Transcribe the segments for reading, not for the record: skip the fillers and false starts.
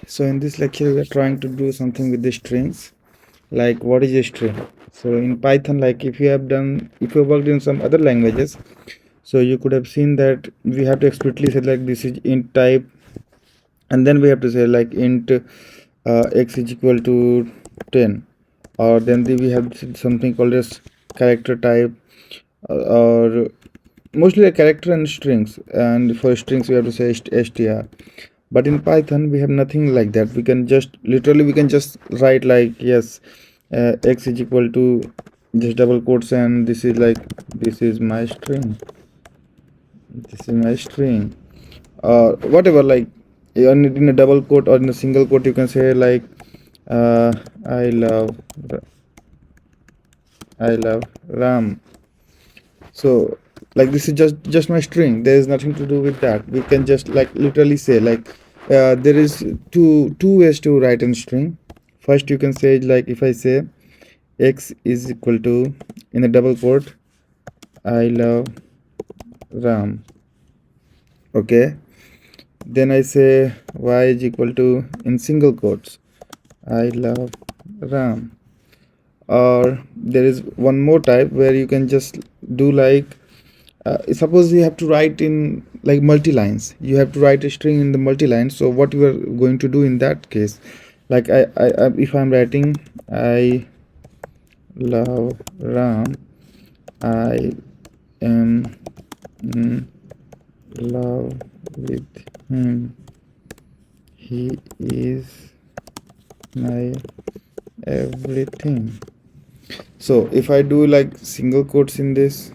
So in this lecture we are trying to do something with the strings, like what is a string. So in Python, like if you have worked in some other languages, so you could have seen that we have to explicitly say like this is int type, and then we have to say like int x is equal to 10, or then we have something called as character type, or mostly a character and strings, and for strings we have to say str. But in Python we have nothing like that. We can just literally we can just write like, yes, x is equal to just double quotes, and this is like, this is my string, this is my string, or whatever. Like in a double quote or in a single quote you can say like, uh, i love I love Ram. So like this is just my string. There is nothing to do with that. We can just like literally say like, there is two ways to write a string. First you can say like, if I say x is equal to, in a double quote, I love Ram. Okay, then I say y is equal to, in single quotes, I love Ram. Or there is one more type where you can just do like, suppose you have to write in like multi-lines, you have to write a string in the multi-lines. So what you are going to do in that case, like if I'm writing I love Ram, I am in love with him, he is my everything. So if I do like single quotes in this,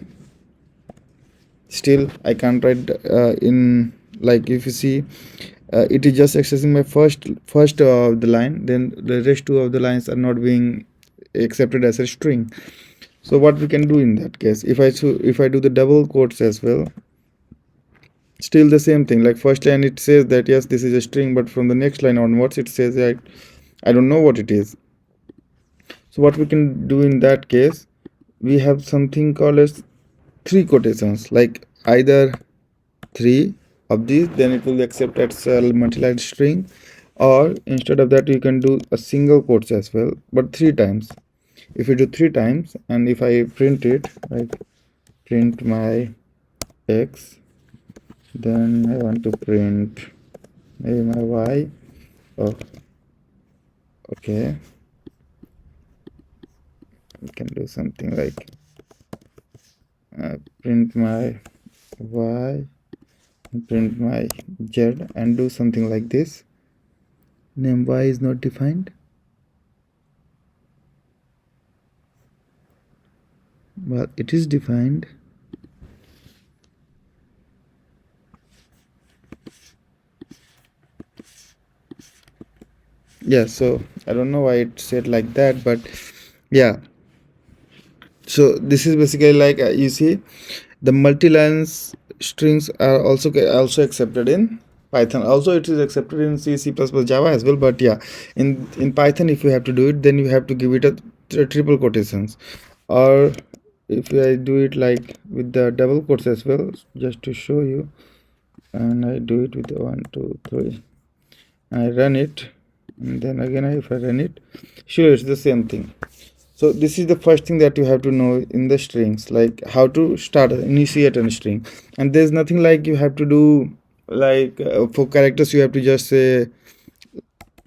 still I can't write in, like if you see, it is just accessing my first of the line, then the rest two of the lines are not being accepted as a string. So what we can do in that case, if I do the double quotes as well, still the same thing. Like first line it says that yes, this is a string, but from the next line onwards it says that I don't know what it is. So what we can do in that case, we have something called as three quotations, like either three of these, then it will accept as a multi-line string, or instead of that you can do a single quotes as well, but three times. If you do three times, and if I print it like print my x, then I want to print maybe my y. Oh, okay, we can do something like print my y, print my z, and do something like this. Name y is not defined. Well, it is defined. Yeah, so I don't know why it said like that, but yeah. So this is basically like, you see, the multi-lines strings are also accepted in Python. Also it is accepted in C++, Java as well. But yeah, in Python, if you have to do it, then you have to give it a triple quotations. Or if I do it like with the double quotes as well, just to show you, and I do it with the 1 2 3, I run it, and then again if I run it, sure, it's the same thing. So this is the first thing that you have to know in the strings, like how to initiate a string. And there's nothing like you have to do like, for characters you have to just say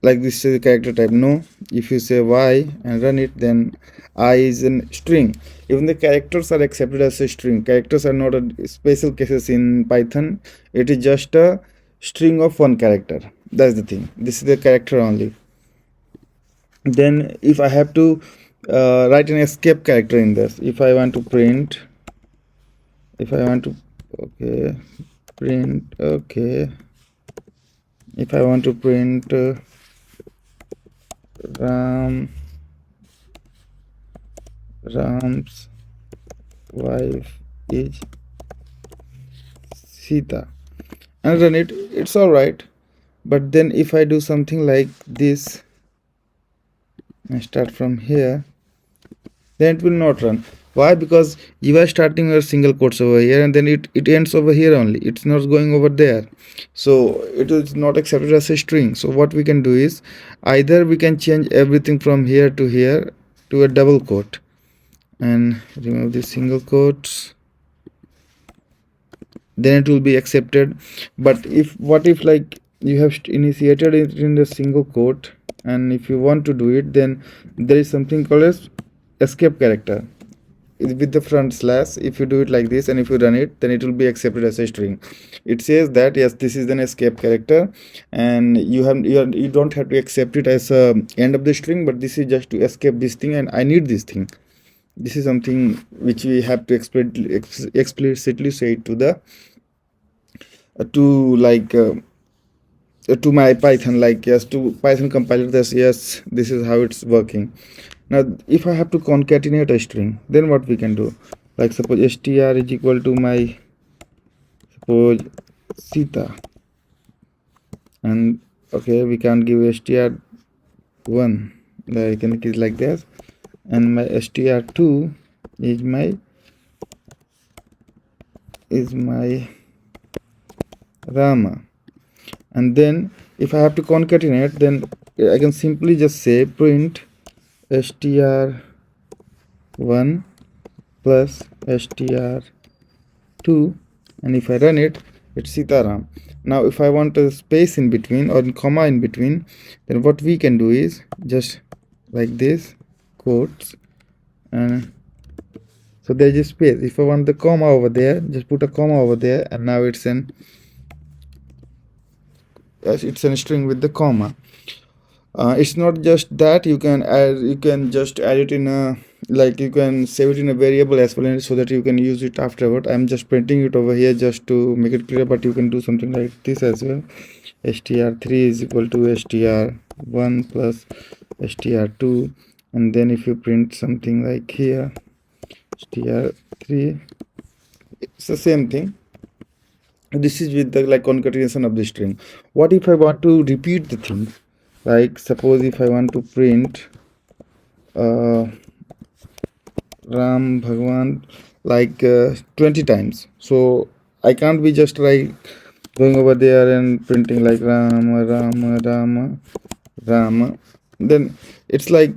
like, this is a character type. No, if you say y and run it, then I is a string. Even the characters are accepted as a string. Characters are not a special cases in Python. It is just a string of one character. That's the thing. This is the character only. Then if I have to write an escape character in this, if I want to print, okay, print, okay, if I want to print Ram's wife is Sita, and run it, it's all right. But then if I do something like this, I start from here, then it will not run. Why? Because you are starting your single quotes over here, and then it ends over here only. It's not going over there. So it is not accepted as a string. So what we can do is, either we can change everything from here to here to a double quote and remove the single quotes, then it will be accepted. But if, what if like you have initiated it in the single quote, and if you want to do it, then there is something called as escape character with the front slash. If you do it like this and if you run it, then it will be accepted as a string. It says that yes, this is an escape character, and you don't have to accept it as a end of the string, but this is just to escape this thing, and I need this thing. This is something which we have to explicitly say to the to like to my Python, like yes, to Python compiler, this, yes, this is how it's working. Now if I have to concatenate a string, then what we can do, like suppose str is equal to my, suppose, Sita, and okay, we can give str1, like can it is like this, and my str2 is my Rama. And then if I have to concatenate, then I can simply just say print str1 plus str2, and if I run it, it's Sitaram. Now if I want a space in between or comma in between, then what we can do is just like this quotes, and so there's a space. If I want the comma over there, just put a comma over there, and now it's a string with the comma. It's not just that, you can just add it in a, like you can save it in a variable as well, so that you can use it afterward. I'm just printing it over here just to make it clear, but you can do something like this as well. str3 is equal to str1 plus str2, and then if you print something like here str3, it's the same thing. This is with the like concatenation of the string. What if I want to repeat the thing? Like suppose if I want to print Ram Bhagwan like 20 times, so I can't be just like going over there and printing like Rama Rama Rama Rama. Then it's like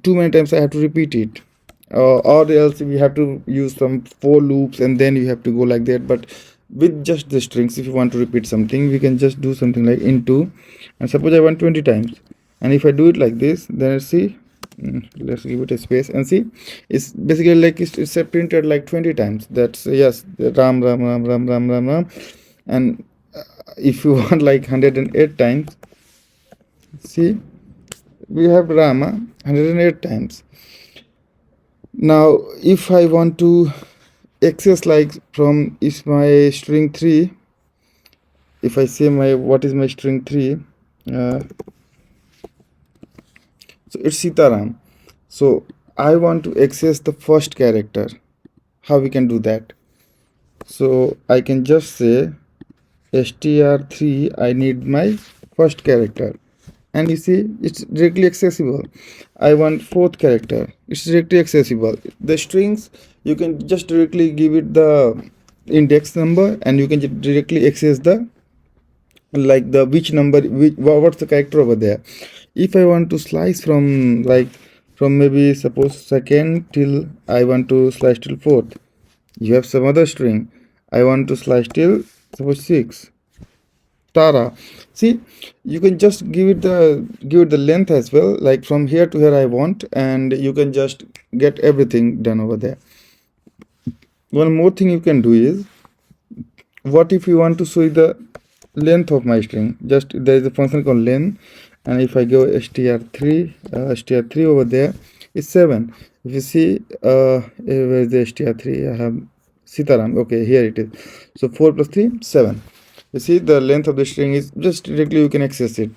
too many times I have to repeat it, or else we have to use some for loops, and then you have to go like that. But with just the strings, if you want to repeat something, we can just do something like into, and suppose I want 20 times, and if I do it like this, then see, let's give it a space and see, it's basically like it's printed like 20 times. That's yes, the Ram Ram Ram Ram Ram Ram Ram. And if you want like 108 times, see, we have Rama 108 times. Now if I want to access like from is my string 3, if I say my what is my string 3, so it's Sitaram. So I want to access the first character. How we can do that? So I can just say str3, I need my first character, and you see it's directly accessible. I want fourth character, it's directly accessible. The strings, you can just directly give it the index number, and you can directly access the like the which number, which what's the character over there. If I want to slice from like from maybe suppose second till I want to slice till fourth, you have some other string, I want to slice till suppose 6 Tara. See, you can just give it the length as well, like from here to here I want, and you can just get everything done over there. One more thing you can do is, what if you want to show the length of my string? Just there is a function called len, and if I go str3 over there is 7. If you see where is the str3, I have Sitaram. Okay, here it is. So 4 plus 3 7. You see the length of the string is just directly you can access it.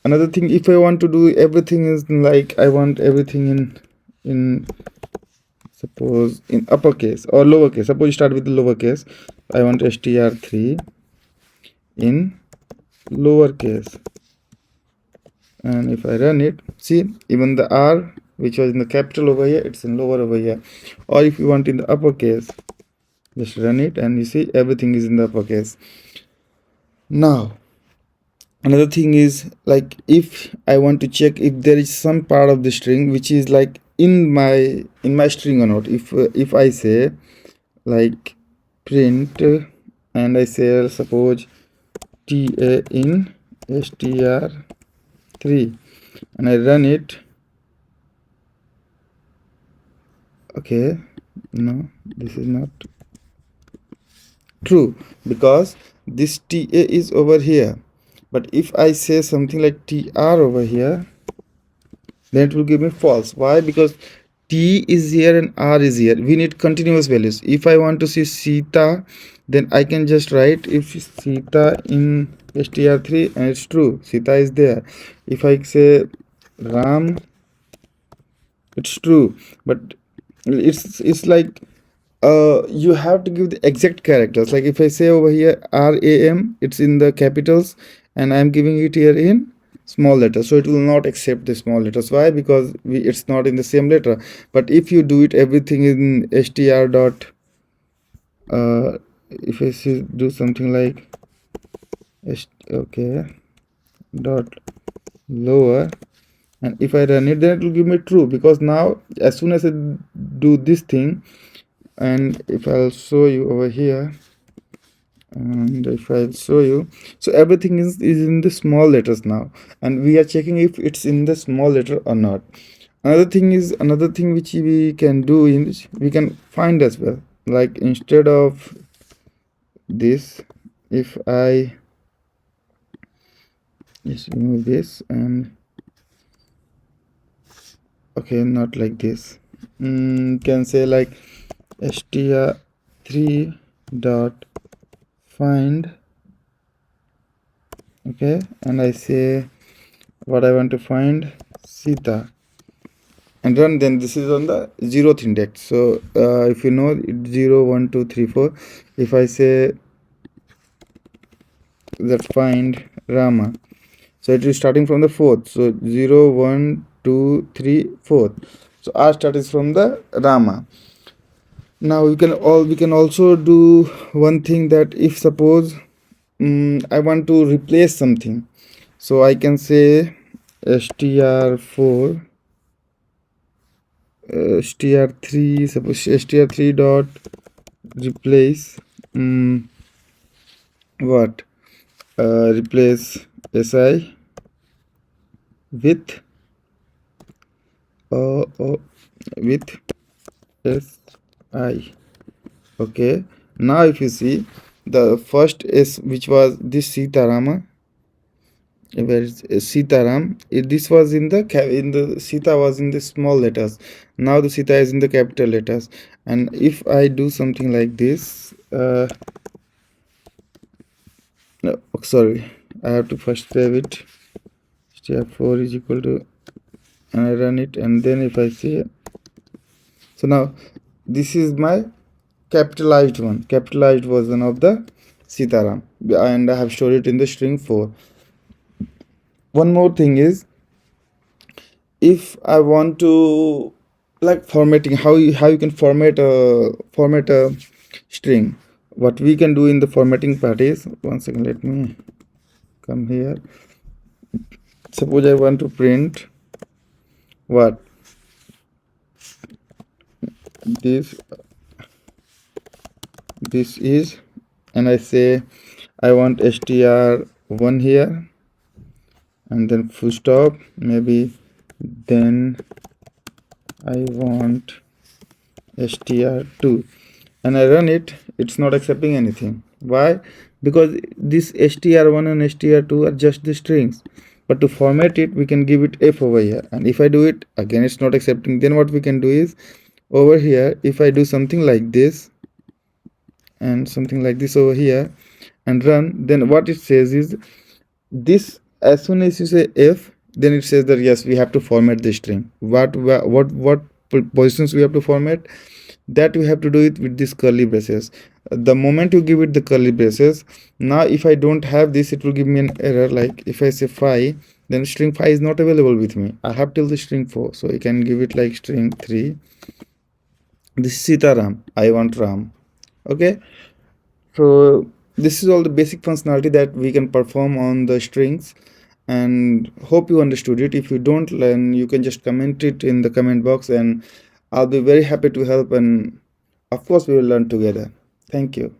Another thing, if I want to do everything is like I want everything in suppose in uppercase or lowercase. Suppose you start with the lowercase. I want str3 in lowercase, and if I run it, see, even the R which was in the capital over here, it's in lower over here. Or if you want in the uppercase, just run it and you see everything is in the uppercase. Now another thing is, like, if I want to check if there is some part of the string which is like in my string or not. If I say like print and I say suppose ta in str3 and I run it, okay, no, this is not true because this ta is over here. But if I say something like tr over here, then it will give me false. Why? Because t is here and r is here. We need continuous values. If I want to see Sita, then I can just write if Sita in str3 and it's true, Sita is there. If I say Ram, it's true. But it's like you have to give the exact characters. Like if I say over here RAM, it's in the capitals and I'm giving it here in small letters, so it will not accept the small letters. Why? Because it's not in the same letter. But if you do it everything in str dot if I do something like okay dot lower, and if I run it, then it will give me true, because now as soon as I do this thing, and if I'll show you over here, and if I'll show you, so everything is in the small letters now, and we are checking if it's in the small letter or not. Another thing which we can do is we can find as well. Like instead of this, if I just remove this and okay, not like this, can say like str3 dot find, okay, and I say what I want to find, Sita, and run. Then this is on the 0th index. So if you know it's 0 1 2 3 4. If I say that find Rama, so it is starting from the 4th. So 0 1 2 3 4. So our start is from the Rama. Now we can also do one thing, that if suppose I want to replace something, so I can say str4 str3, suppose str3 dot replace what replace si with with si. Okay, now if you see the first s, which was this Sitarama, where is Sitaram, this was in the Sita was in the small letters. Now the Sita is in the capital letters. And if I do something like this, no, sorry, I have to first save it. Step 4 is equal to, and I run it, and then if I say, so now this is my capitalized version of the Sitaram, and I have stored it in the string 4. One more thing is, if I want to, like, formatting, how you can format a string. What we can do in the formatting part is, one second, let me come here. Suppose I want to print what this is, and I say I want str1 here, and then full stop, maybe, then I want str2, and I run it. It's not accepting anything. Why? Because this str1 and str2 are just the strings, but to format it we can give it f over here, and if I do it again, it's not accepting. Then what we can do is, over here, if I do something like this and something like this over here and run, then what it says is this, as soon as you say f, then it says that yes, we have to format the string. What positions we have to format, that we have to do it with these curly braces. The moment you give it the curly braces, now if I don't have this, it will give me an error. Like if I say phi, then string 5 is not available with me. I have till the string 4, so you can give it like string 3. This is Sitaram, I want Ram. Okay, so this is all the basic functionality that we can perform on the strings, and hope you understood it. If you don't learn, you can just comment it in the comment box, and I'll be very happy to help, and of course we will learn together. Thank you.